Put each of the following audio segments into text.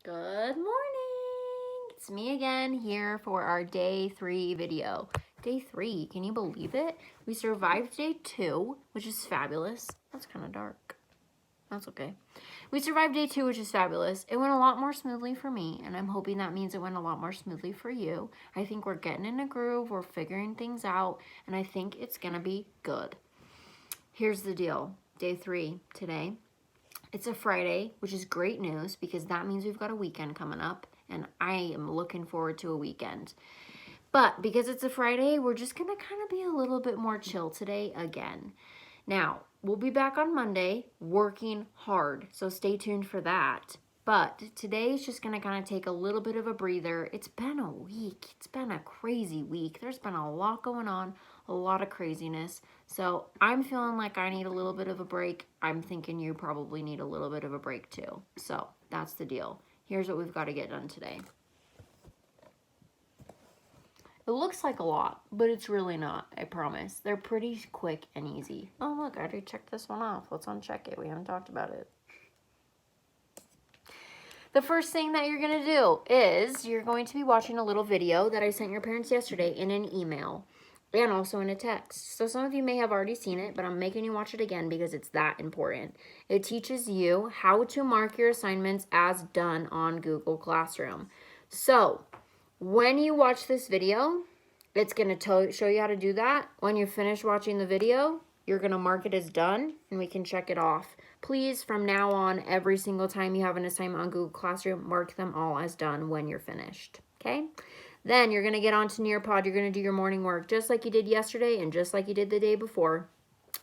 Good morning. It's me again here for our day 3 video. Day 3, can you believe it? We survived day 2, which is fabulous. That's kind of dark. That's okay. We survived day 2, which is fabulous. It went a lot more smoothly for me, and I'm hoping that means it went a lot more smoothly for you. I think we're getting in a groove, we're figuring things out, and I think it's gonna be good. Here's the deal. Day 3 today. It's a Friday, which is great news because that means we've got a weekend coming up, and I am looking forward to a weekend. But because it's a Friday, we're just going to kind of be a little bit more chill today again. Now, we'll be back on Monday working hard, so stay tuned for that. But today is just going to kind of take a little bit of a breather. It's been a week. It's been a crazy week. There's been a lot going on, a lot of craziness. So I'm feeling like I need a little bit of a break. I'm thinking you probably need a little bit of a break too. So that's the deal. Here's what we've got to get done today. It looks like a lot, but it's really not, I promise. They're pretty quick and easy. Oh, look, I already checked this one off. Let's uncheck it. We haven't talked about it. The first thing that you're going to do is you're going to be watching a little video that I sent your parents yesterday in an email and also in a text. So some of you may have already seen it, but I'm making you watch it again because it's that important. It teaches you how to mark your assignments as done on Google Classroom. So when you watch this video, it's going to show you how to do that. When you finish watching the video, you're going to mark it as done and we can check it off. Please, from now on, every single time you have an assignment on Google Classroom, mark them all as done when you're finished, okay? Then you're going to get onto Nearpod. You're going to do your morning work just like you did yesterday and just like you did the day before.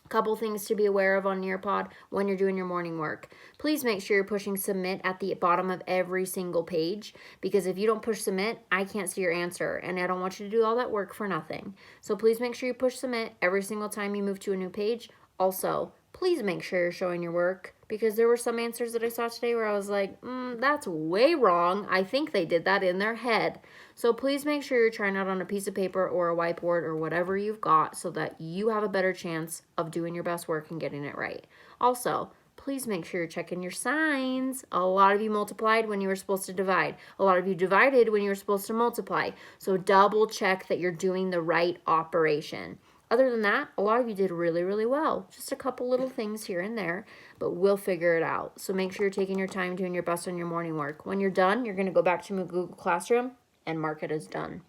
A couple things to be aware of on Nearpod when you're doing your morning work. Please make sure you're pushing submit at the bottom of every single page, because if you don't push submit, I can't see your answer and I don't want you to do all that work for nothing. So please make sure you push submit every single time you move to a new page. Also, please make sure you're showing your work, because there were some answers that I saw today where I was like, that's way wrong. I think they did that in their head. So please make sure you're trying out on a piece of paper or a whiteboard or whatever you've got so that you have a better chance of doing your best work and getting it right. Also, please make sure you're checking your signs. A lot of you multiplied when you were supposed to divide. A lot of you divided when you were supposed to multiply. So double check that you're doing the right operation. Other than that, a lot of you did really, really well. Just a couple little things here and there, but we'll figure it out. So make sure you're taking your time doing your best on your morning work. When you're done, you're going to go back to Google Classroom and mark it as done.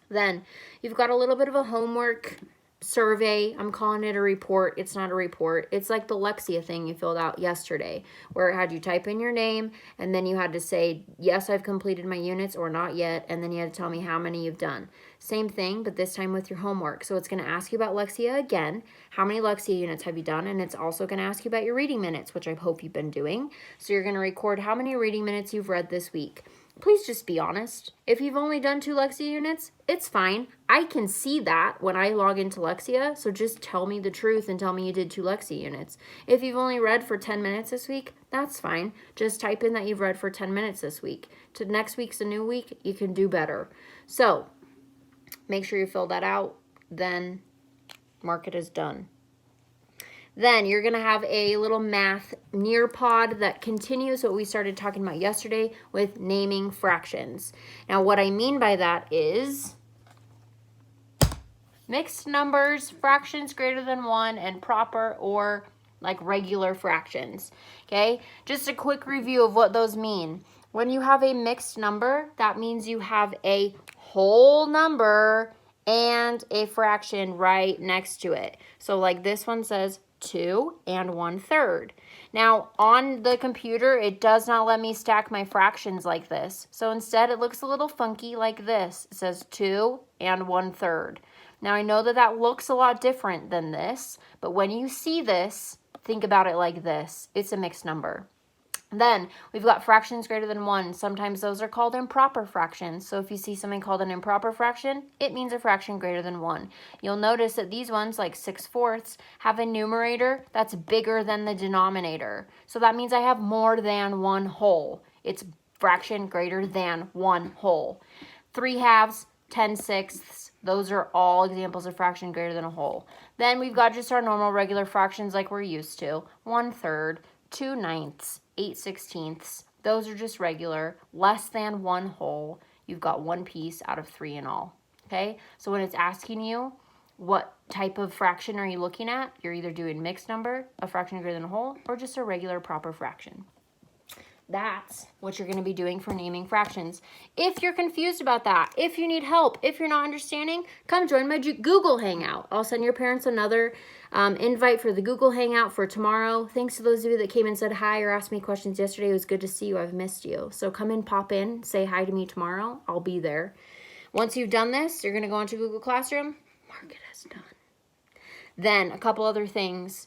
Then you've got a little bit of a homework survey. I'm calling it a report. It's not a report. It's like the Lexia thing you filled out yesterday, where it had you type in your name and then you had to say, yes, I've completed my units, or not yet, and then you had to tell me how many you've done. Same thing, but this time with your homework. So it's going to ask you about Lexia again. How many Lexia units have you done? And it's also going to ask you about your reading minutes, which I hope you've been doing. So you're going to record how many reading minutes you've read this week. Please just be honest. If you've only done 2 Lexia units, it's fine. I can see that when I log into Lexia, so just tell me the truth and tell me you did 2 Lexia units. If you've only read for 10 minutes this week, that's fine. Just type in that you've read for 10 minutes this week. To next week's a new week, you can do better. So make sure you fill that out, then mark it as done. Then you're going to have a little math Nearpod that continues what we started talking about yesterday with naming fractions. Now, what I mean by that is mixed numbers, fractions greater than 1, and proper or like regular fractions. Okay, just a quick review of what those mean. When you have a mixed number, that means you have a whole number and a fraction right next to it. So like this one says 2 and 1/3. Now on the computer, it does not let me stack my fractions like this. So instead it looks a little funky like this. It says 2 and 1/3. Now I know that that looks a lot different than this, but when you see this, think about it like this. It's a mixed number. Then we've got fractions greater than 1. Sometimes those are called improper fractions. So if you see something called an improper fraction, it means a fraction greater than 1. You'll notice that these ones, like 6/4, have a numerator that's bigger than the denominator. So that means I have more than 1 whole. It's fraction greater than 1 whole. 3/2, 10/6, those are all examples of fraction greater than a whole. Then we've got just our normal regular fractions like we're used to. 1/3, 2/9, 8/16, Those are just regular, less than 1 whole. You've got 1 piece out of 3 in all, okay? So when it's asking you what type of fraction are you looking at, you're either doing mixed number, a fraction greater than a whole, or just a regular proper fraction. That's what you're going to be doing for naming fractions. If you're confused about that, if you need help, if you're not understanding, come join my Google Hangout. I'll send your parents another invite for the Google Hangout for tomorrow. Thanks to those of you that came and said hi or asked me questions yesterday. It was good to see you. I've missed you. So come in, pop in, say hi to me tomorrow. I'll be there. Once you've done this, you're going to go into Google Classroom. Mark it as done. Then a couple other things.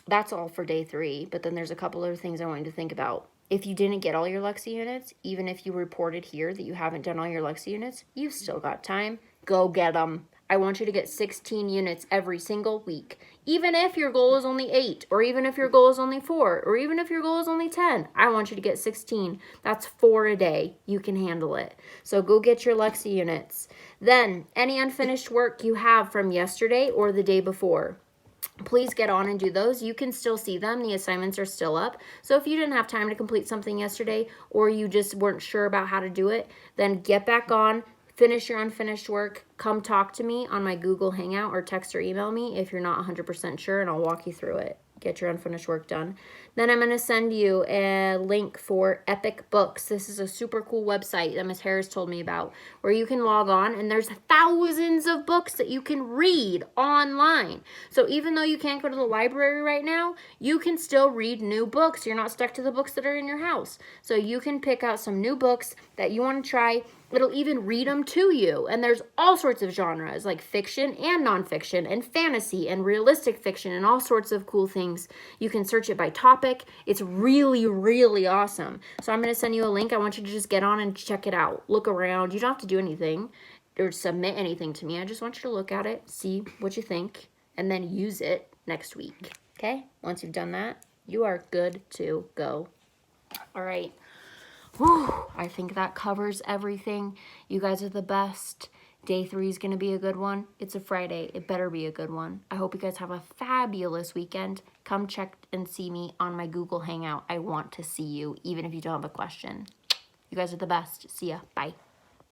That's all for day 3, but then there's a couple other things I want you to think about. If you didn't get all your Lexi units, even if you reported here that you haven't done all your Lexi units, you've still got time. Go get them. I want you to get 16 units every single week. Even if your goal is only 8, or even if your goal is only 4, or even if your goal is only 10, I want you to get 16. That's 4 a day. You can handle it. So go get your Lexi units. Then, any unfinished work you have from yesterday or the day before, please get on and do those. You can still see them. The assignments are still up. So if you didn't have time to complete something yesterday, or you just weren't sure about how to do it, then get back on, finish your unfinished work, come talk to me on my Google Hangout, or text or email me if you're not 100% sure, and I'll walk you through it. Get your unfinished work done. Then I'm going to send you a link for Epic Books. This is a super cool website that Ms. Harris told me about, where you can log on and there's thousands of books that you can read online. So even though you can't go to the library right now, you can still read new books. You're not stuck to the books that are in your house. So you can pick out some new books that you want to try. It'll even read them to you. And there's all sorts of genres, like fiction and nonfiction and fantasy and realistic fiction and all sorts of cool things. You can search it by topic. It's really, really awesome. So I'm going to send you a link. I want you to just get on and check it out. Look around. You don't have to do anything or submit anything to me. I just want you to look at it, see what you think, and then use it next week. Okay? Once you've done that, you are good to go. All right. Whew, I think that covers everything. You guys are the best. Day 3 is going to be a good one. It's a Friday. It better be a good one. I hope you guys have a fabulous weekend. Come check and see me on my Google Hangout. I want to see you, even if you don't have a question. You guys are the best. See ya. Bye.